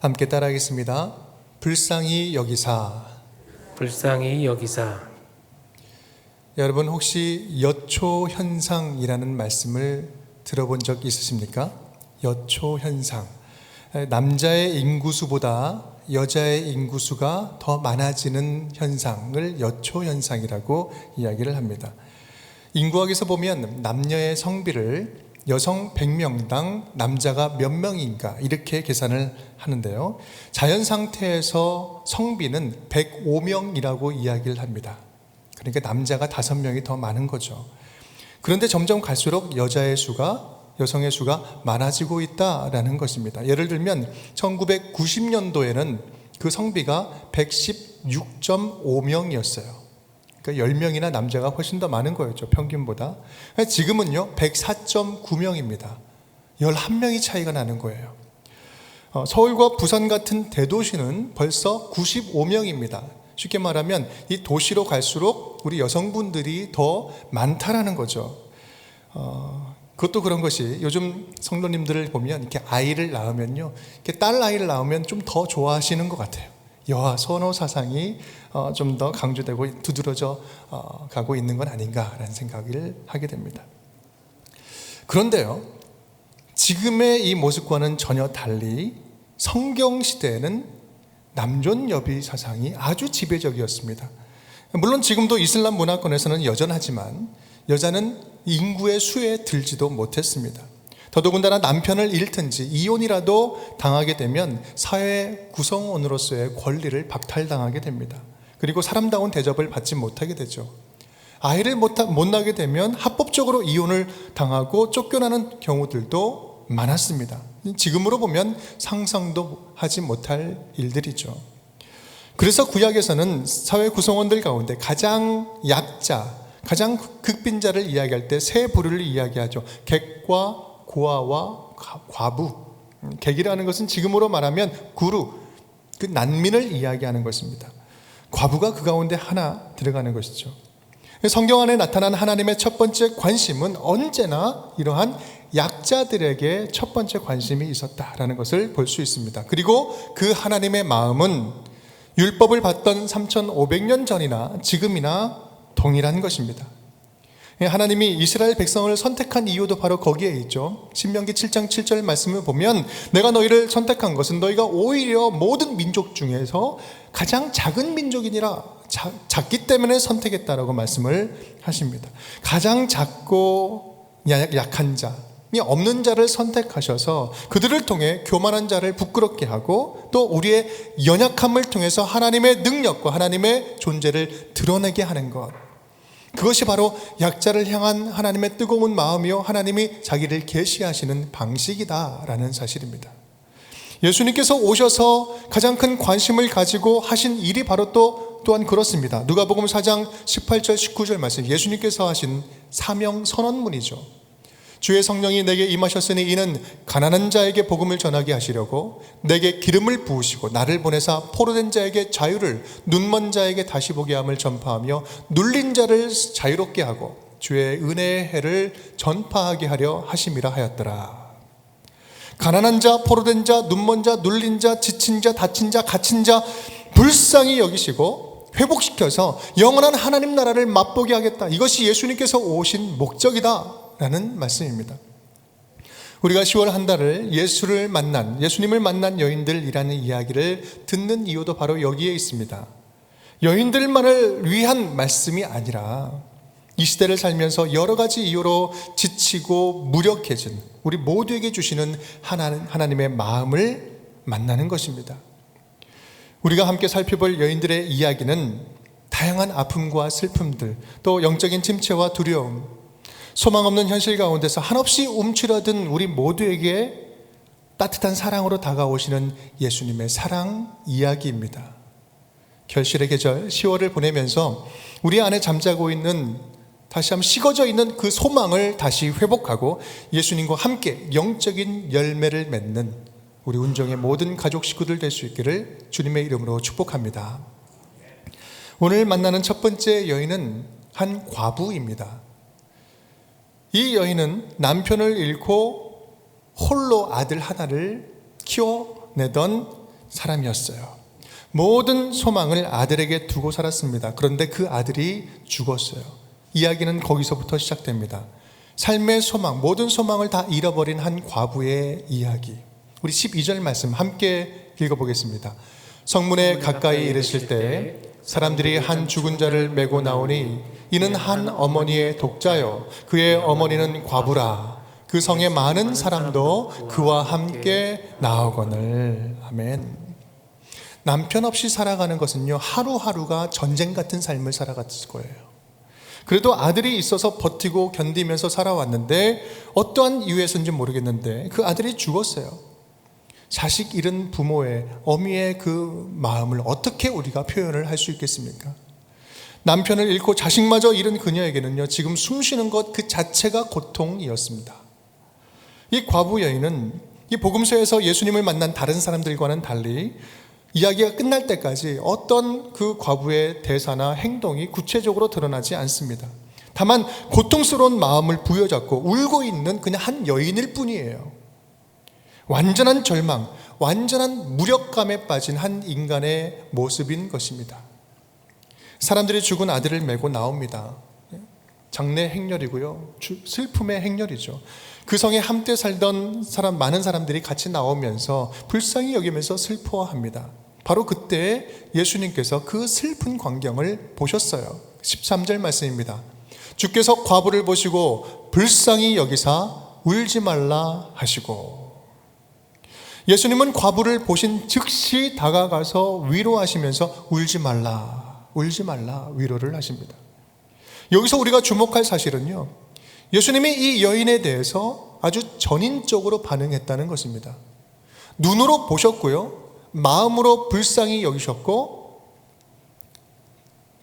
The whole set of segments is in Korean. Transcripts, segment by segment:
함께 따라하겠습니다. 불쌍히 여기사. 불쌍히 여기사. 여러분 혹시 여초현상이라는 말씀을 들어본 적 있으십니까? 여초현상. 남자의 인구수보다 여자의 인구수가 더 많아지는 현상을 여초현상이라고 이야기를 합니다. 인구학에서 보면 남녀의 성비를 여성 100명당 남자가 몇 명인가 이렇게 계산을 하는데요. 자연 상태에서 성비는 105명이라고 이야기를 합니다. 그러니까 남자가 5명이 더 많은 거죠. 그런데 점점 갈수록 여자의 수가 여성의 수가 많아지고 있다라는 것입니다. 예를 들면 1990년도에는 그 성비가 116.5명이었어요. 그러니까 10명이나 남자가 훨씬 더 많은 거였죠, 평균보다. 지금은요 104.9명입니다. 11명이 차이가 나는 거예요. 서울과 부산 같은 대도시는 벌써 95명입니다. 쉽게 말하면 이 도시로 갈수록 우리 여성분들이 더 많다라는 거죠. 그것도 그런 것이 요즘 성도님들을 보면 이렇게 아이를 낳으면요, 이렇게 딸 아이를 낳으면 좀 더 좋아하시는 것 같아요. 여아 선호 사상이 좀 더 강조되고 두드러져 가고 있는 건 아닌가라는 생각을 하게 됩니다. 그런데요, 지금의 이 모습과는 전혀 달리 성경 시대에는 남존여비 사상이 아주 지배적이었습니다. 물론 지금도 이슬람 문화권에서는 여전하지만 여자는 인구의 수에 들지도 못했습니다. 더더군다나 남편을 잃든지 이혼이라도 당하게 되면 사회 구성원으로서의 권리를 박탈당하게 됩니다. 그리고 사람다운 대접을 받지 못하게 되죠. 아이를 못 낳게 되면 합법적으로 이혼을 당하고 쫓겨나는 경우들도 많았습니다. 지금으로 보면 상상도 하지 못할 일들이죠. 그래서 구약에서는 사회 구성원들 가운데 가장 약자, 가장 극빈자를 이야기할 때 세 부류를 이야기하죠. 객과 고아와 과부. 객이라는 것은 지금으로 말하면 구루, 그 난민을 이야기하는 것입니다. 과부가 그 가운데 하나 들어가는 것이죠. 성경 안에 나타난 하나님의 첫 번째 관심은 언제나 이러한 약자들에게 첫 번째 관심이 있었다라는 것을 볼 수 있습니다. 그리고 그 하나님의 마음은 율법을 받던 3500년 전이나 지금이나 동일한 것입니다. 하나님이 이스라엘 백성을 선택한 이유도 바로 거기에 있죠. 신명기 7장 7절 말씀을 보면 내가 너희를 선택한 것은 너희가 오히려 모든 민족 중에서 가장 작은 민족이니라, 작기 때문에 선택했다라고 말씀을 하십니다. 가장 작고 약한 자, 없는 자를 선택하셔서 그들을 통해 교만한 자를 부끄럽게 하고 또 우리의 연약함을 통해서 하나님의 능력과 하나님의 존재를 드러내게 하는 것, 그것이 바로 약자를 향한 하나님의 뜨거운 마음이요 하나님이 자기를 계시하시는 방식이다라는 사실입니다. 예수님께서 오셔서 가장 큰 관심을 가지고 하신 일이 바로 또한 그렇습니다. 누가복음 4장 18절 19절 말씀, 예수님께서 하신 사명 선언문이죠. 주의 성령이 내게 임하셨으니 이는 가난한 자에게 복음을 전하게 하시려고 내게 기름을 부으시고 나를 보내사 포로된 자에게 자유를, 눈먼 자에게 다시 보게 함을 전파하며 눌린 자를 자유롭게 하고 주의 은혜의 해를 전파하게 하려 하심이라 하였더라. 가난한 자, 포로된 자, 눈먼 자, 눌린 자, 지친 자, 다친 자, 갇힌 자 불쌍히 여기시고 회복시켜서 영원한 하나님 나라를 맛보게 하겠다. 이것이 예수님께서 오신 목적이다 라는 말씀입니다. 우리가 10월 한 달을 예수님을 만난 여인들이라는 이야기를 듣는 이유도 바로 여기에 있습니다. 여인들만을 위한 말씀이 아니라 이 시대를 살면서 여러 가지 이유로 지치고 무력해진 우리 모두에게 주시는 하나님의 마음을 만나는 것입니다. 우리가 함께 살펴볼 여인들의 이야기는 다양한 아픔과 슬픔들, 또 영적인 침체와 두려움, 소망 없는 현실 가운데서 한없이 움츠러든 우리 모두에게 따뜻한 사랑으로 다가오시는 예수님의 사랑 이야기입니다. 결실의 계절 10월을 보내면서 우리 안에 잠자고 있는, 다시 한번 식어져 있는 그 소망을 다시 회복하고 예수님과 함께 영적인 열매를 맺는 우리 운정의 모든 가족 식구들 될 수 있기를 주님의 이름으로 축복합니다. 오늘 만나는 첫 번째 여인은 한 과부입니다. 이 여인은 남편을 잃고 홀로 아들 하나를 키워내던 사람이었어요. 모든 소망을 아들에게 두고 살았습니다. 그런데 그 아들이 죽었어요. 이야기는 거기서부터 시작됩니다. 삶의 소망, 모든 소망을 다 잃어버린 한 과부의 이야기. 우리 12절 말씀 함께 읽어보겠습니다. 성문에 가까이 이르실 때 사람들이 한 죽은 자를 메고 나오니 이는 한 어머니의 독자요 그의 어머니는 과부라. 그 성에 많은 사람도 그와 함께 나오거늘. 아멘. 남편 없이 살아가는 것은요, 하루하루가 전쟁 같은 삶을 살아갔을 거예요. 그래도 아들이 있어서 버티고 견디면서 살아왔는데 어떠한 이유에서인지 모르겠는데 그 아들이 죽었어요. 자식 잃은 부모의 어미의 그 마음을 어떻게 우리가 표현을 할 수 있겠습니까? 남편을 잃고 자식마저 잃은 그녀에게는요, 지금 숨쉬는 것 그 자체가 고통이었습니다. 이 과부 여인은 이 복음서에서 예수님을 만난 다른 사람들과는 달리 이야기가 끝날 때까지 어떤 그 과부의 대사나 행동이 구체적으로 드러나지 않습니다. 다만 고통스러운 마음을 부여잡고 울고 있는 그냥 한 여인일 뿐이에요. 완전한 절망, 완전한 무력감에 빠진 한 인간의 모습인 것입니다. 사람들이 죽은 아들을 메고 나옵니다. 장례 행렬이고요, 슬픔의 행렬이죠. 그 성에 함께 살던 많은 사람들이 같이 나오면서 불쌍히 여기면서 슬퍼합니다. 바로 그때 예수님께서 그 슬픈 광경을 보셨어요. 13절 말씀입니다. 주께서 과부를 보시고 불쌍히 여기사 울지 말라 하시고, 예수님은 과부를 보신 즉시 다가가서 위로하시면서 울지 말라 위로를 하십니다. 여기서 우리가 주목할 사실은요, 예수님이 이 여인에 대해서 아주 전인적으로 반응했다는 것입니다. 눈으로 보셨고요, 마음으로 불쌍히 여기셨고,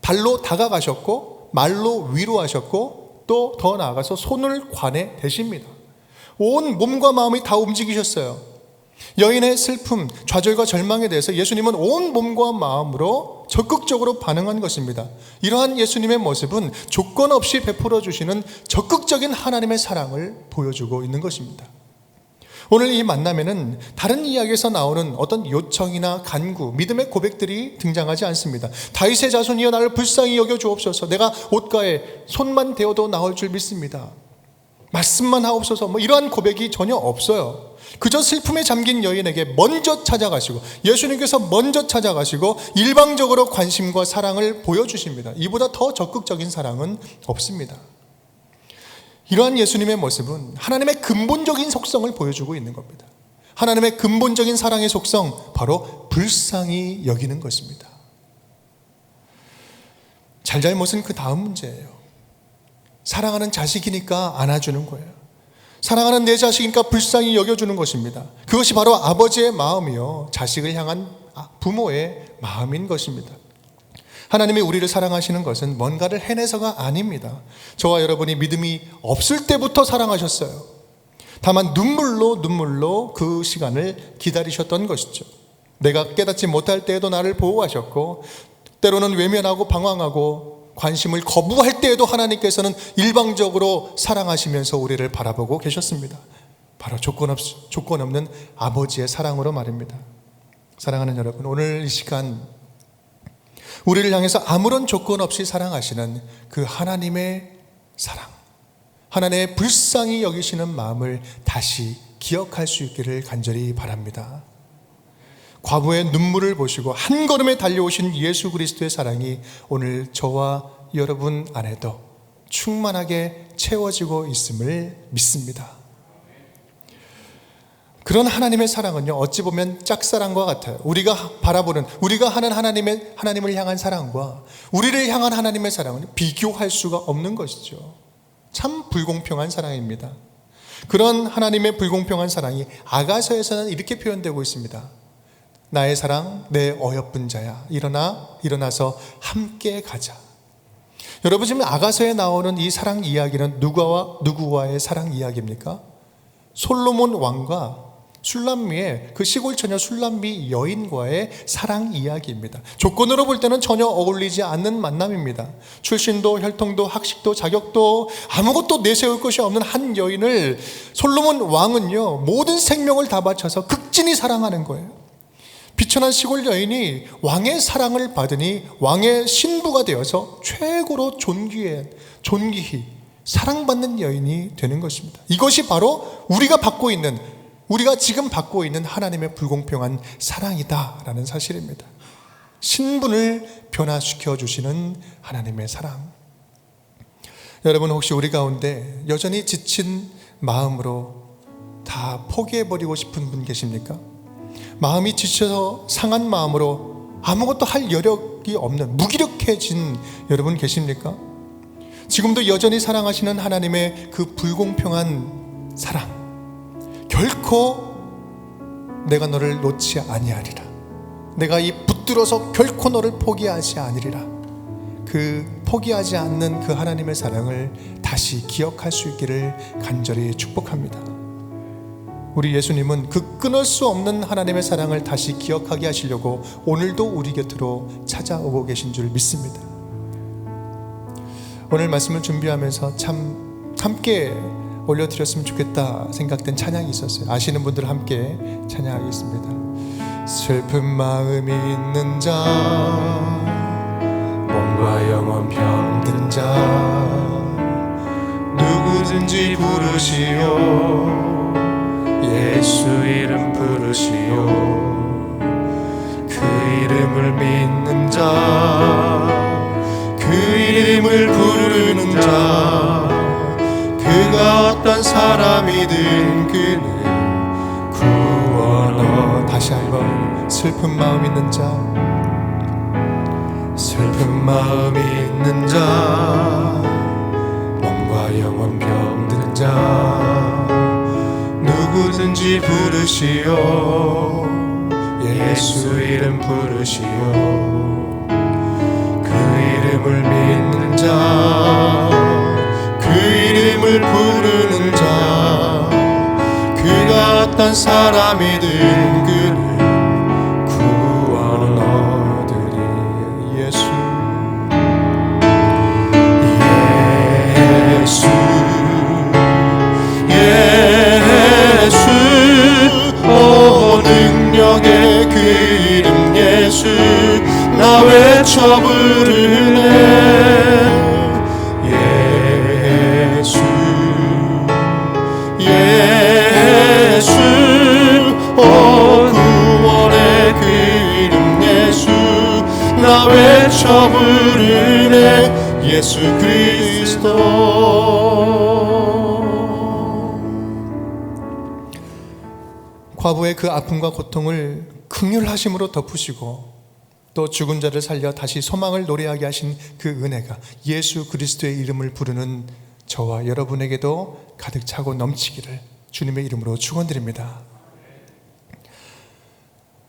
발로 다가가셨고, 말로 위로하셨고, 또 더 나아가서 손을 관에 대십니다. 온 몸과 마음이 다 움직이셨어요. 여인의 슬픔, 좌절과 절망에 대해서 예수님은 온 몸과 마음으로 적극적으로 반응한 것입니다. 이러한 예수님의 모습은 조건 없이 베풀어 주시는 적극적인 하나님의 사랑을 보여주고 있는 것입니다. 오늘 이 만남에는 다른 이야기에서 나오는 어떤 요청이나 간구, 믿음의 고백들이 등장하지 않습니다. 다윗의 자손이여 나를 불쌍히 여겨 주옵소서. 내가 옷가에 손만 대어도 나올 줄 믿습니다. 말씀만 하옵소서. 이러한 고백이 전혀 없어요. 그저 슬픔에 잠긴 여인에게 먼저 찾아가시고, 예수님께서 먼저 찾아가시고 일방적으로 관심과 사랑을 보여주십니다. 이보다 더 적극적인 사랑은 없습니다. 이러한 예수님의 모습은 하나님의 근본적인 속성을 보여주고 있는 겁니다. 하나님의 근본적인 사랑의 속성, 바로 불쌍히 여기는 것입니다. 잘잘못은 그 다음 문제예요. 사랑하는 자식이니까 안아주는 거예요. 사랑하는 내 자식이니까 불쌍히 여겨주는 것입니다. 그것이 바로 아버지의 마음이요, 자식을 향한 부모의 마음인 것입니다. 하나님이 우리를 사랑하시는 것은 뭔가를 해내서가 아닙니다. 저와 여러분이 믿음이 없을 때부터 사랑하셨어요. 다만 눈물로 그 시간을 기다리셨던 것이죠. 내가 깨닫지 못할 때에도 나를 보호하셨고, 때로는 외면하고 방황하고 관심을 거부할 때에도 하나님께서는 일방적으로 사랑하시면서 우리를 바라보고 계셨습니다. 바로 조건 없는 아버지의 사랑으로 말입니다. 사랑하는 여러분, 오늘 이 시간 우리를 향해서 아무런 조건 없이 사랑하시는 그 하나님의 사랑, 하나님의 불쌍히 여기시는 마음을 다시 기억할 수 있기를 간절히 바랍니다. 과부의 눈물을 보시고 한 걸음에 달려오신 예수 그리스도의 사랑이 오늘 저와 여러분 안에도 충만하게 채워지고 있음을 믿습니다. 그런 하나님의 사랑은요, 어찌 보면 짝사랑과 같아요. 우리가 바라보는, 우리가 하는 하나님을 향한 사랑과 우리를 향한 하나님의 사랑은 비교할 수가 없는 것이죠. 참 불공평한 사랑입니다. 그런 하나님의 불공평한 사랑이 아가서에서는 이렇게 표현되고 있습니다. 나의 사랑, 내 어여쁜 자야, 일어나서 함께 가자. 여러분, 지금 아가서에 나오는 이 사랑 이야기는 누구와의 사랑 이야기입니까? 솔로몬 왕과 술람미의, 그 시골 처녀 술람미 여인과의 사랑 이야기입니다. 조건으로 볼 때는 전혀 어울리지 않는 만남입니다. 출신도 혈통도 학식도 자격도 아무것도 내세울 것이 없는 한 여인을 솔로몬 왕은요, 모든 생명을 다 바쳐서 극진히 사랑하는 거예요. 비천한 시골 여인이 왕의 사랑을 받으니 왕의 신부가 되어서 최고로 존귀히 사랑받는 여인이 되는 것입니다. 이것이 바로 우리가 지금 받고 있는 하나님의 불공평한 사랑이다라는 사실입니다. 신분을 변화시켜 주시는 하나님의 사랑. 여러분, 혹시 우리 가운데 여전히 지친 마음으로 다 포기해버리고 싶은 분 계십니까? 마음이 지쳐서 상한 마음으로 아무것도 할 여력이 없는 무기력해진 여러분 계십니까? 지금도 여전히 사랑하시는 하나님의 그 불공평한 사랑, 결코 내가 너를 놓지 아니하리라, 내가 이 붙들어서 결코 너를 포기하지 않으리라, 그 포기하지 않는 그 하나님의 사랑을 다시 기억할 수 있기를 간절히 축복합니다. 우리 예수님은 그 끊을 수 없는 하나님의 사랑을 다시 기억하게 하시려고 오늘도 우리 곁으로 찾아오고 계신 줄 믿습니다. 오늘 말씀을 준비하면서 참 함께 올려드렸으면 좋겠다 생각된 찬양이 있었어요. 아시는 분들 함께 찬양하겠습니다. 슬픈 마음이 있는 자, 몸과 영혼 병든 자, 누구든지 부르시오. 예수 이름 부르시오. 그 이름을 믿는 자, 그 이름을 부르는 자, 그가 어떤 사람이든 그는 구원어. 다시 한번. 슬픈 마음 있는 자, 슬픈 마음 있는 자, 몸과 영혼 병든 자, 누구든지 부르시오. 예수 이름 부르시오. 그 이름을 믿는 자, 그 이름을 부르는 자, 그가 어떤 사람이든 그를 구원 얻으리. 예수, 예수, 예수, 오 능력의 그 이름 예수, 나 외쳐 부르네. 예수, 예수, 오 구원의 그 이름 예수, 나 외쳐 부르네. 예수 그리스도. 과부의 그 아픔과 고통을 긍휼하심으로 덮으시고 또 죽은 자를 살려 다시 소망을 노래하게 하신 그 은혜가 예수 그리스도의 이름을 부르는 저와 여러분에게도 가득 차고 넘치기를 주님의 이름으로 축원드립니다.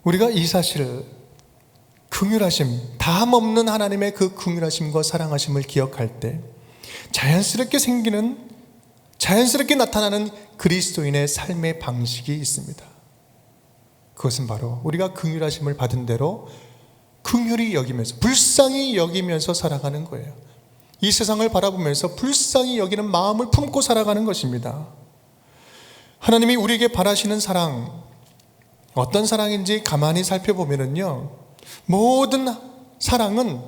우리가 이 사실을, 긍휼하심, 다함 없는 하나님의 그 긍휼하심과 사랑하심을 기억할 때 자연스럽게 나타나는 그리스도인의 삶의 방식이 있습니다. 그것은 바로 우리가 긍휼하심을 받은 대로 긍휼히 여기면서, 불쌍히 여기면서 살아가는 거예요. 이 세상을 바라보면서 불쌍히 여기는 마음을 품고 살아가는 것입니다. 하나님이 우리에게 바라시는 사랑, 어떤 사랑인지 가만히 살펴보면요, 모든 사랑은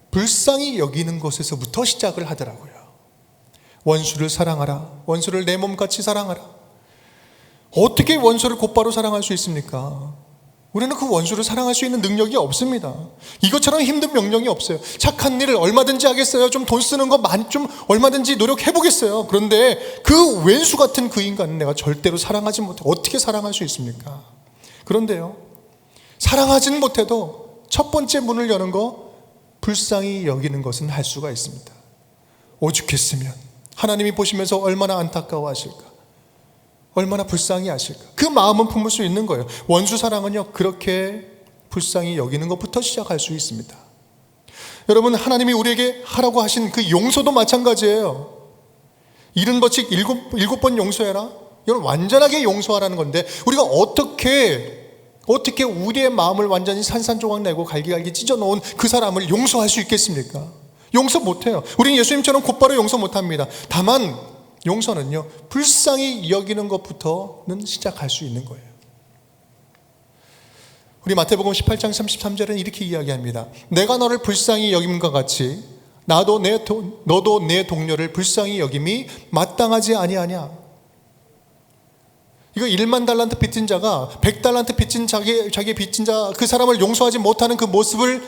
불쌍히 여기는 것에서부터 시작을 하더라고요. 원수를 사랑하라, 원수를 내 몸같이 사랑하라. 어떻게 원수를 곧바로 사랑할 수 있습니까? 우리는 그 원수를 사랑할 수 있는 능력이 없습니다. 이것처럼 힘든 명령이 없어요. 착한 일을 얼마든지 하겠어요. 좀 돈 쓰는 거 좀 얼마든지 노력해보겠어요. 그런데 그 왼수 같은 그 인간은 내가 절대로 사랑하지 못해. 어떻게 사랑할 수 있습니까? 그런데요, 사랑하지는 못해도 첫 번째 문을 여는 거, 불쌍히 여기는 것은 할 수가 있습니다. 오죽했으면 하나님이 보시면서 얼마나 안타까워하실까, 얼마나 불쌍히 하실까. 그 마음은 품을 수 있는 거예요. 원수 사랑은요, 그렇게 불쌍히 여기는 것부터 시작할 수 있습니다. 여러분, 하나님이 우리에게 하라고 하신 그 용서도 마찬가지예요. 70번씩 7번 용서해라. 이건 완전하게 용서하라는 건데, 우리가 어떻게 우리의 마음을 완전히 산산조각 내고 갈기갈기 찢어놓은 그 사람을 용서할 수 있겠습니까? 용서 못해요. 우리는 예수님처럼 곧바로 용서 못합니다. 다만 용서는요, 불쌍히 여기는 것부터는 시작할 수 있는 거예요. 우리 마태복음 18장 33절은 이렇게 이야기합니다. 내가 너를 불쌍히 여김과 같이 너도 내 동료를 불쌍히 여김이 마땅하지 아니하냐. 이거 1만 달란트 빚진 자가 100달란트 빚진 자기 빚진 자 그 사람을 용서하지 못하는 그 모습을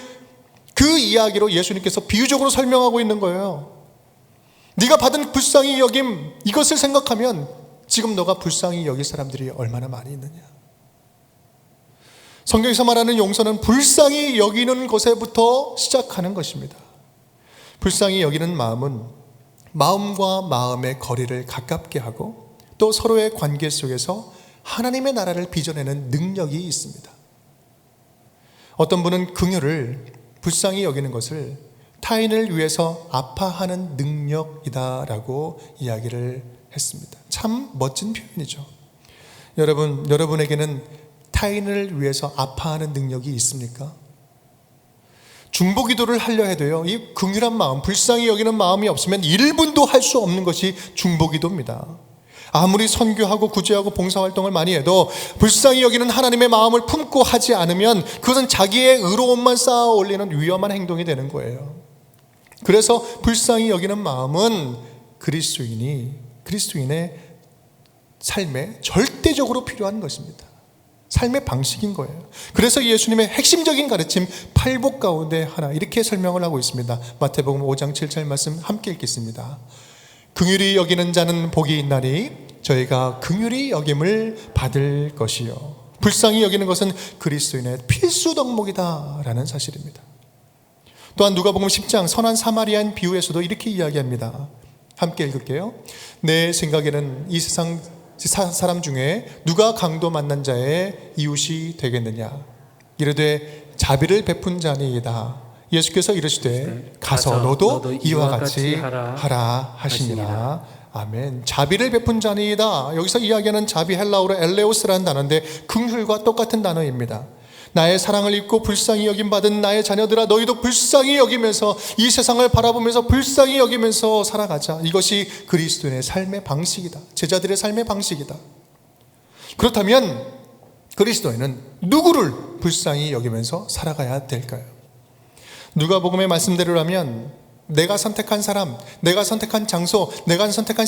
그 이야기로 예수님께서 비유적으로 설명하고 있는 거예요. 네가 받은 불쌍히 여김 이것을 생각하면 지금 너가 불쌍히 여길 사람들이 얼마나 많이 있느냐. 성경에서 말하는 용서는 불쌍히 여기는 것에부터 시작하는 것입니다. 불쌍히 여기는 마음은 마음과 마음의 거리를 가깝게 하고 또 서로의 관계 속에서 하나님의 나라를 빚어내는 능력이 있습니다. 어떤 분은 긍휼을 불쌍히 여기는 것을 타인을 위해서 아파하는 능력이다라고 이야기를 했습니다. 참 멋진 표현이죠. 여러분에게는 타인을 위해서 아파하는 능력이 있습니까? 중보기도를 하려 해도요, 이 긍휼한 마음, 불쌍히 여기는 마음이 없으면 1분도 할 수 없는 것이 중보기도입니다. 아무리 선교하고 구제하고 봉사활동을 많이 해도 불쌍히 여기는 하나님의 마음을 품고 하지 않으면 그것은 자기의 의로움만 쌓아 올리는 위험한 행동이 되는 거예요. 그래서 불쌍히 여기는 마음은 그리스도인의 삶에 절대적으로 필요한 것입니다. 삶의 방식인 거예요. 그래서 예수님의 핵심적인 가르침 팔복 가운데 하나 이렇게 설명을 하고 있습니다. 마태복음 5장 7절 말씀 함께 읽겠습니다. 긍휼히 여기는 자는 복이 있나니 저희가 긍휼히 여김을 받을 것이요 불쌍히 여기는 것은 그리스도인의 필수 덕목이다라는 사실입니다. 또한 누가복음 10장 선한 사마리아인 비유에서도 이렇게 이야기합니다. 함께 읽을게요. 내 생각에는 이 세상 사람 중에 누가 강도 만난 자의 이웃이 되겠느냐. 이르되 자비를 베푼 자니이다. 예수께서 이르시되 가서 너도 이와 같이 하라 하시니라. 아멘. 자비를 베푼 자니이다. 여기서 이야기하는 자비 헬라어로 엘레오스라는 단어인데 긍휼과 똑같은 단어입니다. 나의 사랑을 입고 불쌍히 여김 받은 나의 자녀들아 너희도 불쌍히 여기면서 이 세상을 바라보면서 불쌍히 여기면서 살아가자. 이것이 그리스도인의 삶의 방식이다. 제자들의 삶의 방식이다. 그렇다면 그리스도인은 누구를 불쌍히 여기면서 살아가야 될까요? 누가복음의 말씀대로라면 내가 선택한 사람, 내가 선택한 장소, 내가 선택한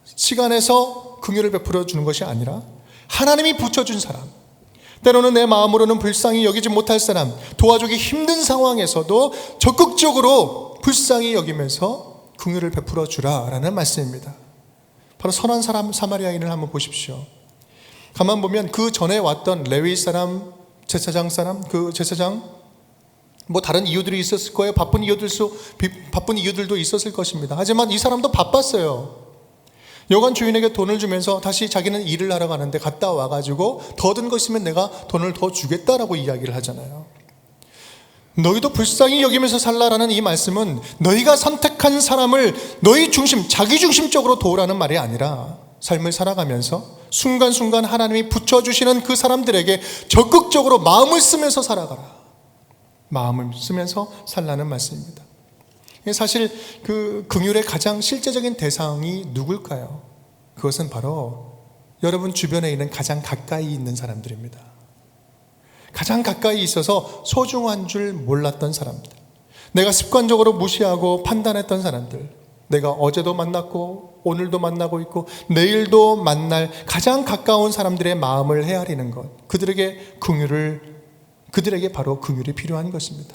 시간에서 긍휼을 베풀어 주는 것이 아니라 하나님이 붙여준 사람, 때로는 내 마음으로는 불쌍히 여기지 못할 사람, 도와주기 힘든 상황에서도 적극적으로 불쌍히 여기면서 긍휼을 베풀어 주라라는 말씀입니다. 바로 선한 사람 사마리아인을 한번 보십시오. 가만 보면 그 전에 왔던 레위 사람, 제사장 뭐 다른 이유들이 있었을 거예요. 바쁜 이유들도 있었을 것입니다. 하지만 이 사람도 바빴어요. 여관 주인에게 돈을 주면서 다시 자기는 일을 하러 가는데 갔다 와가지고 더 든 거 있으면 내가 돈을 더 주겠다라고 이야기를 하잖아요. 너희도 불쌍히 여기면서 살라라는 이 말씀은 너희가 선택한 사람을 너희 중심, 자기 중심적으로 도우라는 말이 아니라 삶을 살아가면서 순간순간 하나님이 붙여주시는 그 사람들에게 적극적으로 마음을 쓰면서 살아가라. 마음을 쓰면서 살라는 말씀입니다. 사실 그 긍휼의 가장 실제적인 대상이 누굴까요? 그것은 바로 여러분 주변에 있는 가장 가까이 있는 사람들입니다. 가장 가까이 있어서 소중한 줄 몰랐던 사람들, 내가 습관적으로 무시하고 판단했던 사람들, 내가 어제도 만났고 오늘도 만나고 있고 내일도 만날 가장 가까운 사람들의 마음을 헤아리는 것, 그들에게 바로 긍휼이 필요한 것입니다.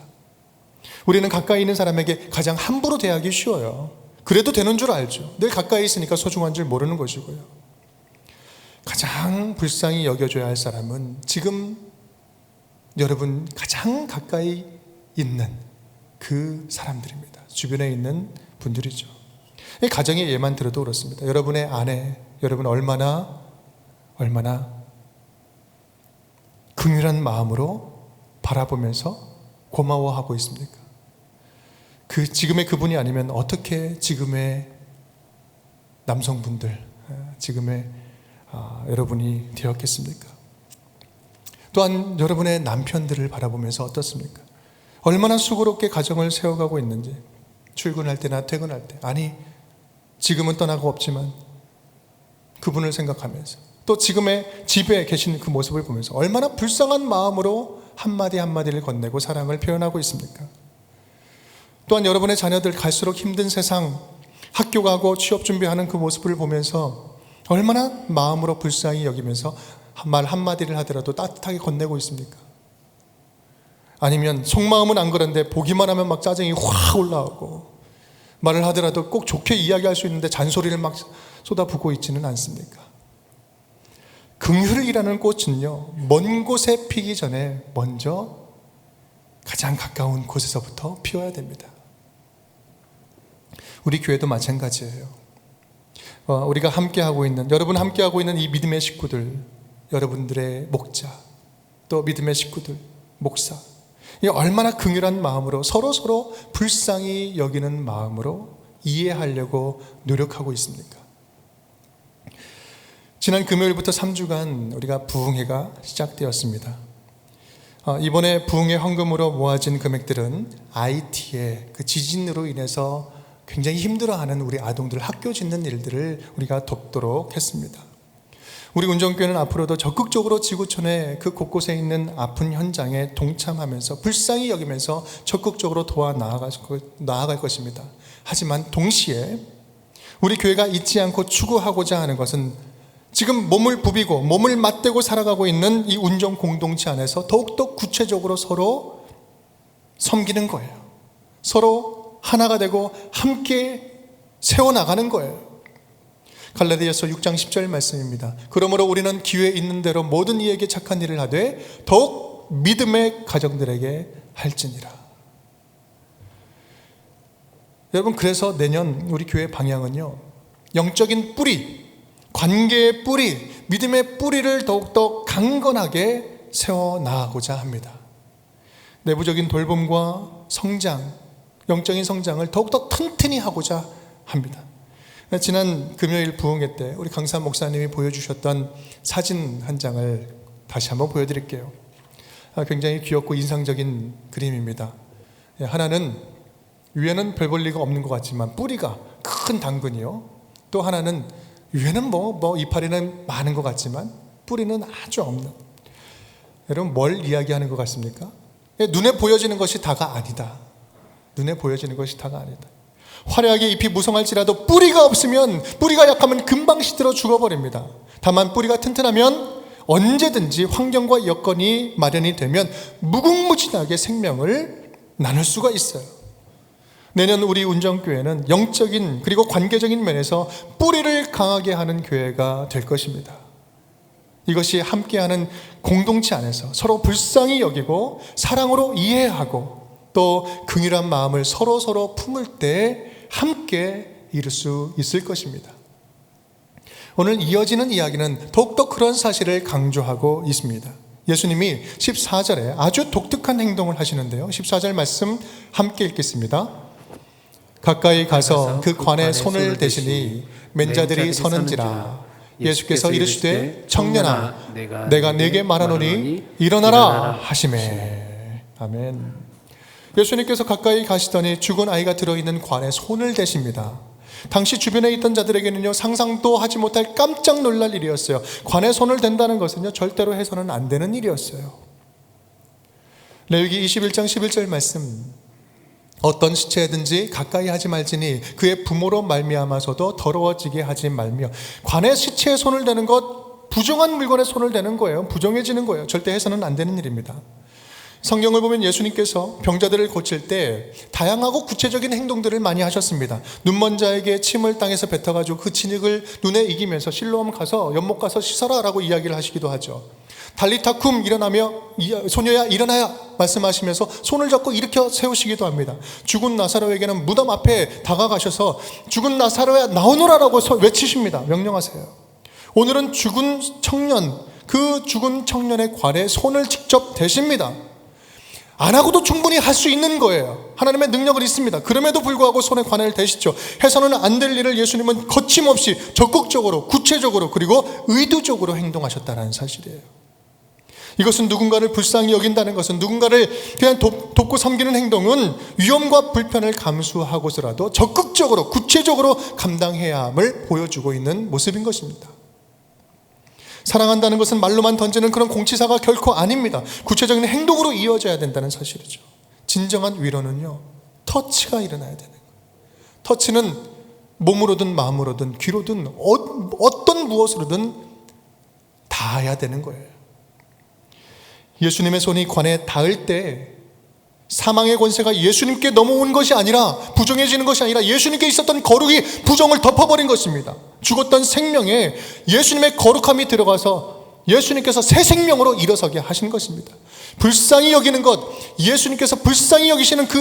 우리는 가까이 있는 사람에게 가장 함부로 대하기 쉬워요. 그래도 되는 줄 알죠. 늘 가까이 있으니까 소중한 줄 모르는 것이고요. 가장 불쌍히 여겨줘야 할 사람은 지금 여러분 가장 가까이 있는 그 사람들입니다. 주변에 있는 분들이죠. 이 가정의 예만 들어도 그렇습니다. 여러분의 아내, 여러분 얼마나 긍휼한 마음으로 바라보면서 고마워하고 있습니까? 지금의 그분이 아니면 어떻게 지금의 남성분들, 지금의 여러분이 되었겠습니까? 또한 여러분의 남편들을 바라보면서 어떻습니까? 얼마나 수고롭게 가정을 세워가고 있는지, 출근할 때나 퇴근할 때, 아니 지금은 떠나고 없지만 그분을 생각하면서 또 지금의 집에 계신 그 모습을 보면서 얼마나 불쌍한 마음으로 한마디 한마디를 건네고 사랑을 표현하고 있습니까? 또한 여러분의 자녀들 갈수록 힘든 세상, 학교 가고 취업 준비하는 그 모습을 보면서 얼마나 마음으로 불쌍히 여기면서 말 한마디를 하더라도 따뜻하게 건네고 있습니까? 아니면 속마음은 안 그런데 보기만 하면 막 짜증이 확 올라오고 말을 하더라도 꼭 좋게 이야기할 수 있는데 잔소리를 막 쏟아붓고 있지는 않습니까? 긍휼이라는 꽃은요, 먼 곳에 피기 전에 먼저 가장 가까운 곳에서부터 피워야 됩니다. 우리 교회도 마찬가지예요. 우리가 함께하고 있는, 여러분 함께하고 있는 이 믿음의 식구들, 여러분들의 목자, 또 믿음의 식구들, 목사, 이 얼마나 긍휼한 마음으로 서로 불쌍히 여기는 마음으로 이해하려고 노력하고 있습니까? 지난 금요일부터 3주간 우리가 부흥회가 시작되었습니다. 이번에 부흥회 헌금으로 모아진 금액들은 IT의 그 지진으로 인해서 굉장히 힘들어하는 우리 아동들 학교 짓는 일들을 우리가 돕도록 했습니다. 우리 운정교회는 앞으로도 적극적으로 지구촌의 그 곳곳에 있는 아픈 현장에 동참하면서 불쌍히 여기면서 적극적으로 도와 나아갈 것입니다. 하지만 동시에 우리 교회가 잊지 않고 추구하고자 하는 것은 지금 몸을 부비고 몸을 맞대고 살아가고 있는 이 운정 공동체 안에서 더욱더 구체적으로 서로 섬기는 거예요. 서로 하나가 되고 함께 세워나가는 거예요. 갈라디아서 6장 10절 말씀입니다. 그러므로 우리는 기회 있는 대로 모든 이에게 착한 일을 하되 더욱 믿음의 가정들에게 할지니라. 여러분, 그래서 내년 우리 교회 방향은요, 영적인 뿌리, 관계의 뿌리, 믿음의 뿌리를 더욱더 강건하게 세워나가고자 합니다. 내부적인 돌봄과 성장, 영적인 성장을 더욱더 튼튼히 하고자 합니다. 지난 금요일 부흥회 때 우리 강사 목사님이 보여주셨던 사진 한 장을 다시 한번 보여드릴게요. 굉장히 귀엽고 인상적인 그림입니다. 하나는 위에는 별 볼 리가 없는 것 같지만 뿌리가 큰 당근이요. 또 하나는 위에는 뭐 이파리는 많은 것 같지만 뿌리는 아주 없는. 여러분, 뭘 이야기하는 것 같습니까? 눈에 보여지는 것이 다가 아니다. 눈에 보여지는 것이 다가 아니다. 화려하게 잎이 무성할지라도 뿌리가 없으면, 뿌리가 약하면 금방 시들어 죽어버립니다. 다만 뿌리가 튼튼하면 언제든지 환경과 여건이 마련이 되면 무궁무진하게 생명을 나눌 수가 있어요. 내년 우리 운정교회는 영적인 그리고 관계적인 면에서 뿌리를 강하게 하는 교회가 될 것입니다. 이것이 함께하는 공동체 안에서 서로 불쌍히 여기고 사랑으로 이해하고 또 긍휼한 마음을 서로 품을 때 함께 이룰 수 있을 것입니다. 오늘 이어지는 이야기는 더욱더 그런 사실을 강조하고 있습니다. 예수님이 14절에 아주 독특한 행동을 하시는데요, 14절 말씀 함께 읽겠습니다. 가까이 가서 그 관에 손을 대시니 맨자들이 서는지라. 예수께서 이르시되 청년아, 내가 네게 말하노니 일어나라 하시매. 아멘. 예수님께서 가까이 가시더니 죽은 아이가 들어있는 관에 손을 대십니다. 당시 주변에 있던 자들에게는요, 상상도 하지 못할 깜짝 놀랄 일이었어요. 관에 손을 댄다는 것은요, 절대로 해서는 안 되는 일이었어요. 레위기 21장 11절 말씀, 어떤 시체든지 가까이 하지 말지니 그의 부모로 말미암아서도 더러워지게 하지 말며. 관에 시체에 손을 대는 것, 부정한 물건에 손을 대는 거예요. 부정해지는 거예요. 절대 해서는 안 되는 일입니다. 성경을 보면 예수님께서 병자들을 고칠 때 다양하고 구체적인 행동들을 많이 하셨습니다. 눈먼 자에게 침을 땅에서 뱉어가지고 그 진흙을 눈에 이기면서 실로암 가서 연못 가서 씻어라 라고 이야기를 하시기도 하죠. 달리타쿰, 일어나며 소녀야 일어나야 말씀하시면서 손을 잡고 일으켜 세우시기도 합니다. 죽은 나사로에게는 무덤 앞에 다가가셔서 죽은 나사로야 나오너라라고 외치십니다. 명령하세요. 오늘은 죽은 청년, 그 죽은 청년의 관에 손을 직접 대십니다. 안 하고도 충분히 할 수 있는 거예요. 하나님의 능력을 있습니다. 그럼에도 불구하고 손에 관을 대시죠. 해서는 안 될 일을 예수님은 거침없이 적극적으로, 구체적으로, 그리고 의도적으로 행동하셨다는 사실이에요. 이것은 누군가를 불쌍히 여긴다는 것은, 누군가를 그냥 돕고 섬기는 행동은 위험과 불편을 감수하고서라도 적극적으로, 구체적으로 감당해야 함을 보여주고 있는 모습인 것입니다. 사랑한다는 것은 말로만 던지는 그런 공치사가 결코 아닙니다. 구체적인 행동으로 이어져야 된다는 사실이죠. 진정한 위로는요, 터치가 일어나야 되는 거예요. 터치는 몸으로든 마음으로든 귀로든 어떤 무엇으로든 닿아야 되는 거예요. 예수님의 손이 관에 닿을 때 사망의 권세가 예수님께 넘어온 것이 아니라, 부정해지는 것이 아니라 예수님께 있었던 거룩이 부정을 덮어버린 것입니다. 죽었던 생명에 예수님의 거룩함이 들어가서 예수님께서 새 생명으로 일어서게 하신 것입니다. 불쌍히 여기는 것, 예수님께서 불쌍히 여기시는 그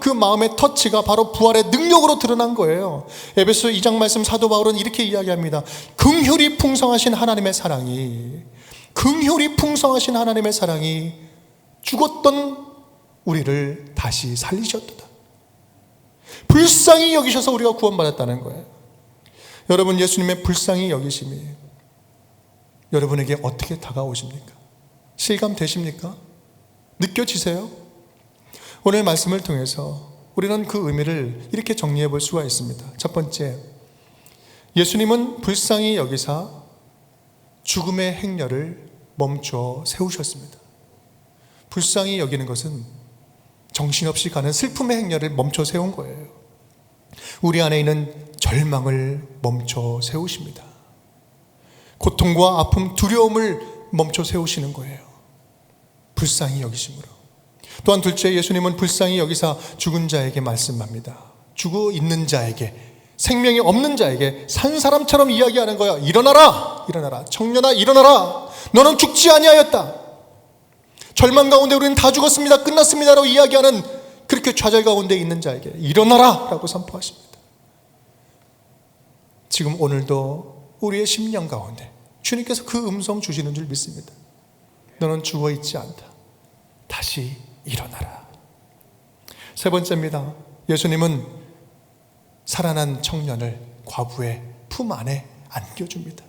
마음의 터치가 바로 부활의 능력으로 드러난 거예요. 에베소 2장 말씀 사도 바울은 이렇게 이야기합니다. 긍휼이 풍성하신 하나님의 사랑이, 긍휼이 풍성하신 하나님의 사랑이 죽었던 우리를 다시 살리셨도다. 불쌍히 여기셔서 우리가 구원받았다는 거예요. 여러분, 예수님의 불쌍히 여기심이 여러분에게 어떻게 다가오십니까? 실감되십니까? 느껴지세요? 오늘 말씀을 통해서 우리는 그 의미를 이렇게 정리해 볼 수가 있습니다. 첫 번째, 예수님은 불쌍히 여기사 죽음의 행렬을 멈춰 세우셨습니다. 불쌍히 여기는 것은 정신없이 가는 슬픔의 행렬을 멈춰 세운 거예요. 우리 안에 있는 절망을 멈춰 세우십니다. 고통과 아픔, 두려움을 멈춰 세우시는 거예요. 불쌍히 여기심으로. 또한 둘째, 예수님은 불쌍히 여기사 죽은 자에게 말씀합니다. 죽어 있는 자에게, 생명이 없는 자에게 산 사람처럼 이야기하는 거야. 일어나라, 일어나라, 청년아 일어나라. 너는 죽지 아니하였다. 절망 가운데 우리는 다 죽었습니다, 끝났습니다 라고 이야기하는, 그렇게 좌절 가운데 있는 자에게 일어나라 라고 선포하십니다. 지금 오늘도 우리의 심령 가운데 주님께서 그 음성 주시는 줄 믿습니다. 너는 죽어있지 않다. 다시 일어나라. 세 번째입니다. 예수님은 살아난 청년을 과부의 품 안에 안겨줍니다.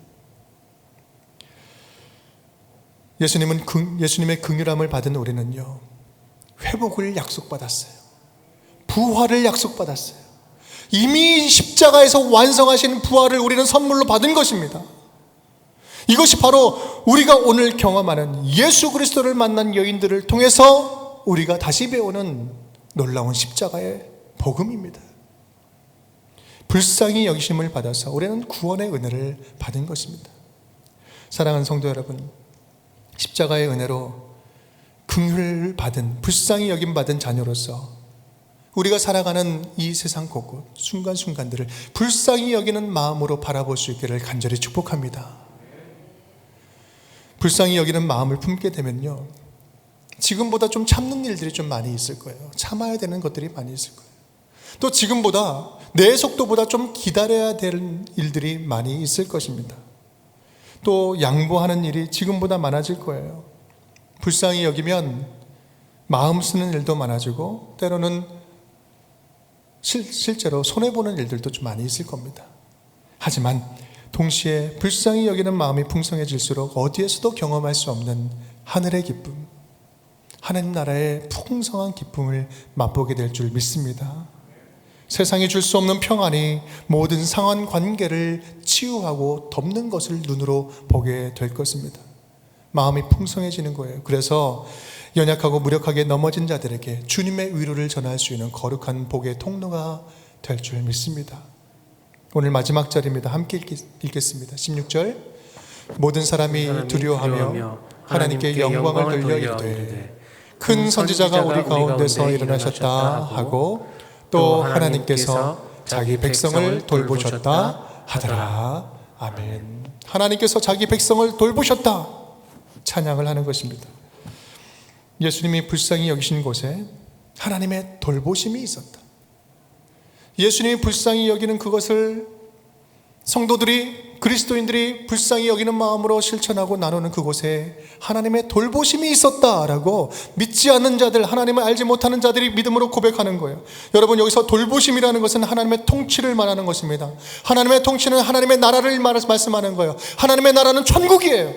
예수님의 긍휼함을 받은 우리는요, 회복을 약속받았어요. 부활을 약속받았어요. 이미 십자가에서 완성하신 부활을 우리는 선물로 받은 것입니다. 이것이 바로 우리가 오늘 경험하는 예수 그리스도를 만난 여인들을 통해서 우리가 다시 배우는 놀라운 십자가의 복음입니다. 불쌍히 여기심을 받아서 우리는 구원의 은혜를 받은 것입니다. 사랑하는 성도 여러분, 십자가의 은혜로 긍휼을 받은, 불쌍히 여김 받은 자녀로서 우리가 살아가는 이 세상 곳곳 순간순간들을 불쌍히 여기는 마음으로 바라볼 수 있기를 간절히 축복합니다. 불쌍히 여기는 마음을 품게 되면요, 지금보다 좀 참는 일들이 좀 많이 있을 거예요. 참아야 되는 것들이 많이 있을 거예요. 또 지금보다, 내 속도보다 좀 기다려야 되는 일들이 많이 있을 것입니다. 또 양보하는 일이 지금보다 많아질 거예요. 불쌍히 여기면 마음 쓰는 일도 많아지고, 때로는 실제로 손해보는 일들도 좀 많이 있을 겁니다. 하지만 동시에 불쌍히 여기는 마음이 풍성해질수록 어디에서도 경험할 수 없는 하늘의 기쁨, 하나님 나라의 풍성한 기쁨을 맛보게 될 줄 믿습니다. 세상이 줄 수 없는 평안이 모든 상황 관계를 치유하고 덮는 것을 눈으로 보게 될 것입니다. 마음이 풍성해지는 거예요. 그래서 연약하고 무력하게 넘어진 자들에게 주님의 위로를 전할 수 있는 거룩한 복의 통로가 될 줄 믿습니다. 오늘 마지막 절입니다. 함께 읽겠습니다. 16절. 모든 사람이 두려워하며 하나님께 영광을 돌려 이르되 큰 선지자가 우리 가운데서 일어나셨다 하고, 또 하나님께서 자기 백성을 돌보셨다 하더라. 아멘. 하나님께서 자기 백성을 돌보셨다, 찬양을 하는 것입니다. 예수님이 불쌍히 여기신 곳에 하나님의 돌보심이 있었다. 예수님이 불쌍히 여기는 그것을 성도들이, 그리스도인들이 불쌍히 여기는 마음으로 실천하고 나누는 그곳에 하나님의 돌보심이 있었다라고 믿지 않는 자들, 하나님을 알지 못하는 자들이 믿음으로 고백하는 거예요. 여러분, 여기서 돌보심이라는 것은 하나님의 통치를 말하는 것입니다. 하나님의 통치는 하나님의 나라를 말씀하는 거예요. 하나님의 나라는 천국이에요.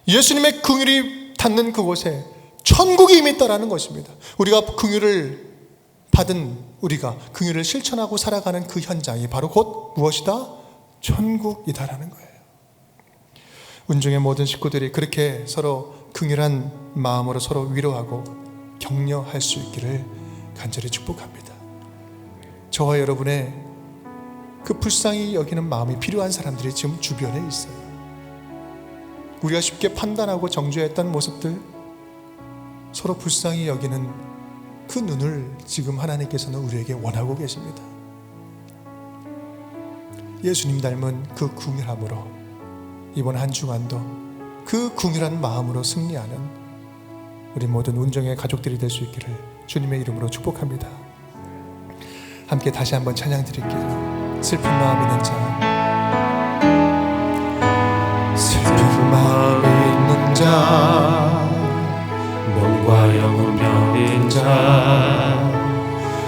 예수님의 긍휼이 닿는 그곳에 천국이 이미 있다라는 것입니다. 우리가 긍휼을 받은, 우리가 긍휼을 실천하고 살아가는 그 현장이 바로 곧 무엇이다? 천국이다라는 거예요. 운중의 모든 식구들이 그렇게 서로 긍휼한 마음으로 서로 위로하고 격려할 수 있기를 간절히 축복합니다. 저와 여러분의 그 불쌍히 여기는 마음이 필요한 사람들이 지금 주변에 있어요. 우리가 쉽게 판단하고 정죄했던 모습들, 서로 불쌍히 여기는 그 눈을 지금 하나님께서는 우리에게 원하고 계십니다. 예수님 닮은 그 긍휼함으로 이번 한 주간도 그 긍휼한 마음으로 승리하는 우리 모든 운정의 가족들이 될 수 있기를 주님의 이름으로 축복합니다. 함께 다시 한번 찬양 드릴게요. 슬픈 마음 있는 자, 슬픈 마음 있는 자, 몸과 영혼 병든 자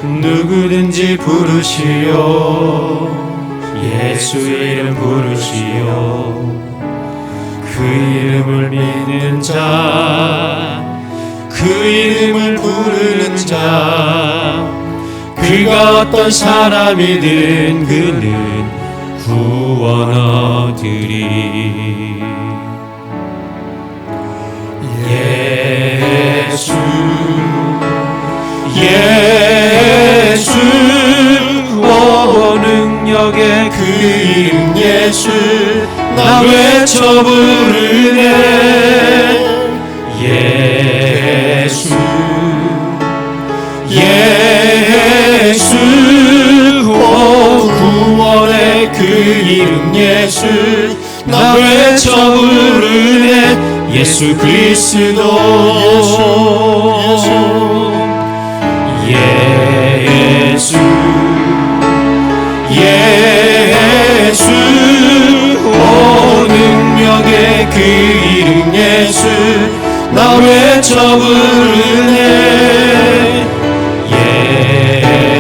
누구든지 부르시오. 예수 이름 부르시오. 그 이름을 믿는 자, 그 이름을 부르는 자, 그가 어떤 사람이든 그는 구원 얻으리. 예수 예수 오 능력의 그 이름 예수 나 외쳐 부르네. 예수 예수 오 구원의 그 이름 예수 나 외쳐 부르네. 예수 그리스도 예수 예수 오 능력의 그 이름 예수 나 외쳐 부르네.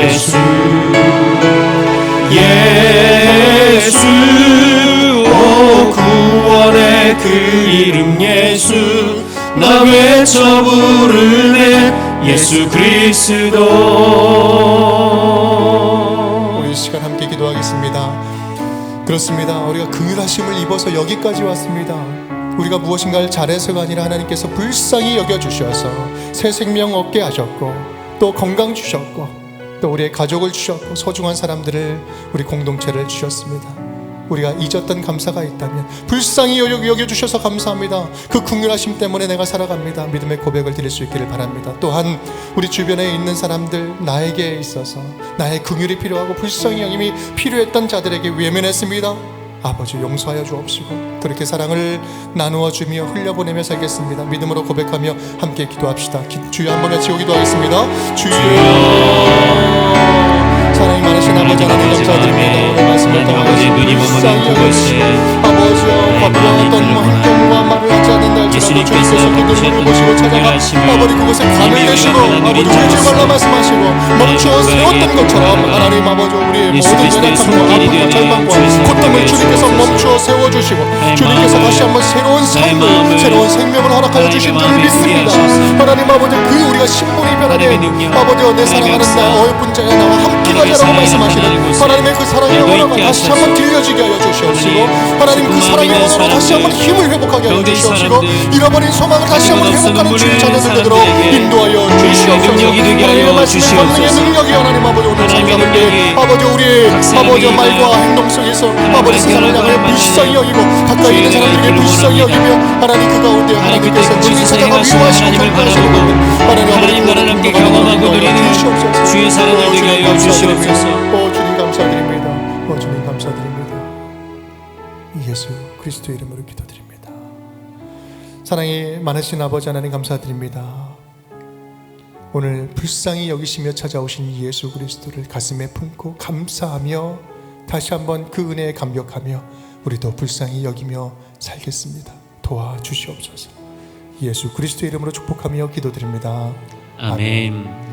예수 예수 오 구원의 그 이름 예수 나 외쳐 부르네. 예수 그리스도. 우리 이 시간 함께 기도하겠습니다. 그렇습니다. 우리가 긍휼하심을 입어서 여기까지 왔습니다. 우리가 무엇인가를 잘해서가 아니라 하나님께서 불쌍히 여겨주셔서 새 생명 얻게 하셨고 또 건강 주셨고 또 우리의 가족을 주셨고 소중한 사람들을 우리 공동체를 주셨습니다. 우리가 잊었던 감사가 있다면 불쌍히 여겨주셔서 감사합니다. 그 긍휼하심 때문에 내가 살아갑니다. 믿음의 고백을 드릴 수 있기를 바랍니다. 또한 우리 주변에 있는 사람들, 나에게 있어서 나의 긍휼이 필요하고 불쌍히 여김이 필요했던 자들에게 외면했습니다. 아버지 용서하여 주옵시고 그렇게 사랑을 나누어 주며 흘려보내며 살겠습니다. 믿음으로 고백하며 함께 기도합시다. 주여 한번 외치고 기도하겠습니다. 주여. 사랑이 많으신 아버지 하나님 감사드립니다. 오늘 말씀을 통하여 불쌍히 여기시 아버지여 과부와 어떤 행동과 말을 하지 않는다 할지라도 주님께서 그들을 보시고 찾아가 아버지 그곳에 감을 내시고 아버지 울지 말라 말씀하시고 멈추어 세웠던 것처럼 하나님 아버지 우리의 모든 연약함과 아픔과 절망과 고통을 주님께서 멈추어 세워주시고 주님께서 다시 한번 새로운 삶을 새로운 생명을 허락하여 주신 줄 믿습니다. 하나님 아버지 그 우리가 신분이 변하되 아버지여 내 사랑하는 나 어여쁜 자야 나와 함께 가자라고 말씀하시는 하나님의 그 사랑의 언어가 다시 한번 들려지게 하여 주시옵시고 하나님 그 사랑의 언어로 다시 한번 힘을 회복하게 하여 주시옵시고 잃어버린 소망을 다시 한번 회복하는 주의 자녀들 되도록 인도하여 주시옵소서. 하나님의 말씀의 권능의 능력이 하나님 아버지 오늘 찬양하는데 아버지 우리의 아버지 말과 행동 속에서 아버지 세상을 향하여 불쌍히 여기고 가까이 있는 사람들에게 불쌍히 여기며 하나님 그 가운데 하나님께서 친히 찾아가 위로하시고 경고하시는 것 하나님 아버지 나라를 함께 경험하고 누리는 주의 사랑을 되게 하여 주시옵소서. 오 주님 감사드립니다. 오 주님 감사드립니다. 예수 그리스도 이름으로 기도드립니다. 사랑이 많으신 아버지 하나님 감사드립니다. 오늘 불쌍히 여기시며 찾아오신 예수 그리스도를 가슴에 품고 감사하며 다시 한번 그 은혜에 감격하며 우리도 불쌍히 여기며 살겠습니다. 도와주시옵소서. 예수 그리스도 이름으로 축복하며 기도드립니다. 아멘.